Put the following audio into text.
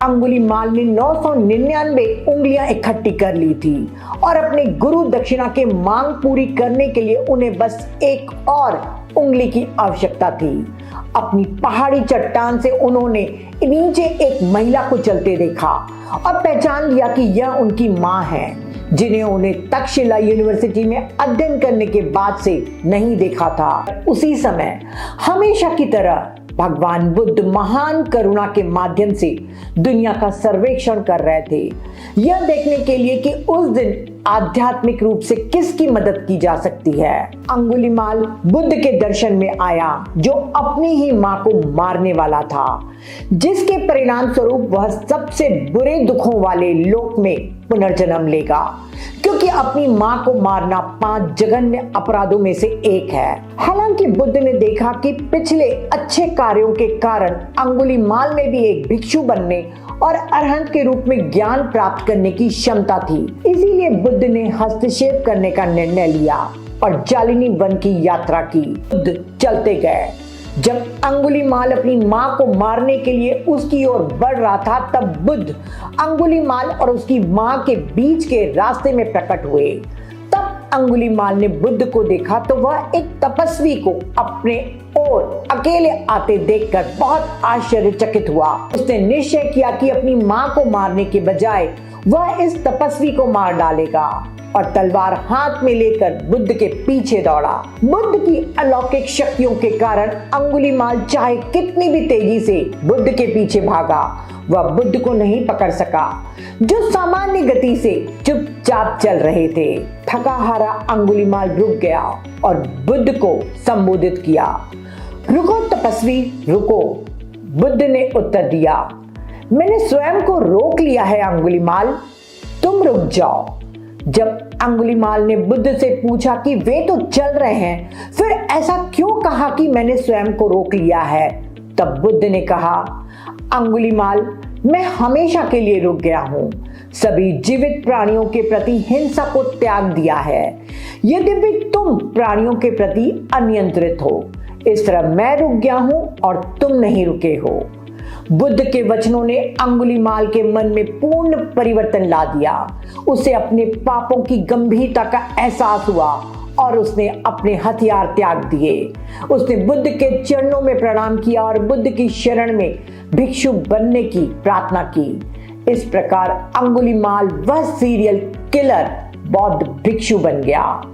अंगुलीमाल ने 999 उंगलियां इकट्ठी कर ली थी और अपने गुरु दक्षिणा के मांग पूरी करने के लिए उन्हें बस एक और उंगली की आवश्यकता थी। अपनी पहाड़ी चट्टान से उन्होंने नीचे एक महिला को चलते देखा और पहचान लिया कि यह उनकी मां है, जिन्हें उन्हें तक्षशिला यूनिवर्सिटी में अध्ययन करने के बाद से नहीं देखा था। उसी समय हमेशा की तरह भगवान बुद्ध महान करुणा के माध्यम से दुनिया का सर्वेक्षण कर रहे थे, यह देखने के लिए कि उस दिन आध्यात्मिक रूप से किसकी मदद की जा सकती है। अंगुलीमाल बुद्ध के दर्शन में आया, जो अपनी ही मां को मारने वाला था, जिसके परिणाम स्वरूप वह सबसे बुरे दुखों वाले लोक में पुनर्जन्म लेगा, क्योंकि अपनी मां को मारना 5 जघन्य अपराधों में से एक है। हालांकि बुद्ध ने देखा कि पिछले अच्छे कार्यों के कारण अंगुलीमाल में भी एक भिक्षु बनने और अरहंत के रूप में ज्ञान प्राप्त करने की क्षमता थी, इसीलिए बुद्ध ने हस्तक्षेप करने का निर्णय लिया और जालिनी वन की यात्रा की। बुद्ध चलते गए। जब अंगुलीमाल अपनी मां को मारने के लिए उसकी ओर बढ़ रहा था, तब बुद्ध अंगुलीमाल और उसकी मां के बीच के रास्ते में प्रकट हुए। तब अंगुलीमाल ने बुद्ध को देखा तो वह एक तपस्वी को अपने ओर अकेले आते देखकर बहुत आश्चर्यचकित हुआ। उसने निश्चय किया कि अपनी मां को मारने के बजाय वह इस तपस्वी को मार डालेगा और तलवार हाथ में लेकर बुद्ध के पीछे दौड़ा। बुद्ध की अलौकिक शक्तियों के कारण अंगुलीमाल चाहे कितनी भी तेजी से बुद्ध के पीछे भागा, वह बुद्ध को नहीं पकड़ सका, जो सामान्य गति से चुपचाप चल रहे थे। थका हारा अंगुलीमाल रुक गया और बुद्ध को संबोधित किया। रुको तपस्वी, रुको, बुद्ध ने उत्तर दिया। मैंने स्वयं को रोक लिया है अंगुलीमाल, तुम रुक जाओ। जब अंगुलीमाल ने बुद्ध से पूछा कि वे तो चल रहे हैं, फिर ऐसा क्यों कहा कि मैंने स्वयं को रोक लिया है, तब बुद्ध ने कहा, अंगुलीमाल, मैं हमेशा के लिए रुक गया हूं। सभी जीवित प्राणियों के प्रति हिंसा को त्याग दिया है, यद्यपि तुम प्राणियों के प्रति अनियंत्रित हो। इस तरह मैं रुक गया हूं और तुम नहीं रुके हो। बुद्ध के वचनों ने अंगुलीमाल के मन में पूर्ण परिवर्तन ला दिया। उसे अपने पापों की गंभीरता का एहसास हुआ और उसने अपने हथियार त्याग दिए। उसने बुद्ध के चरणों में प्रणाम किया और बुद्ध की शरण में भिक्षु बनने की प्रार्थना की। इस प्रकार अंगुलीमाल वह सीरियल किलर बौद्ध भिक्षु बन गया।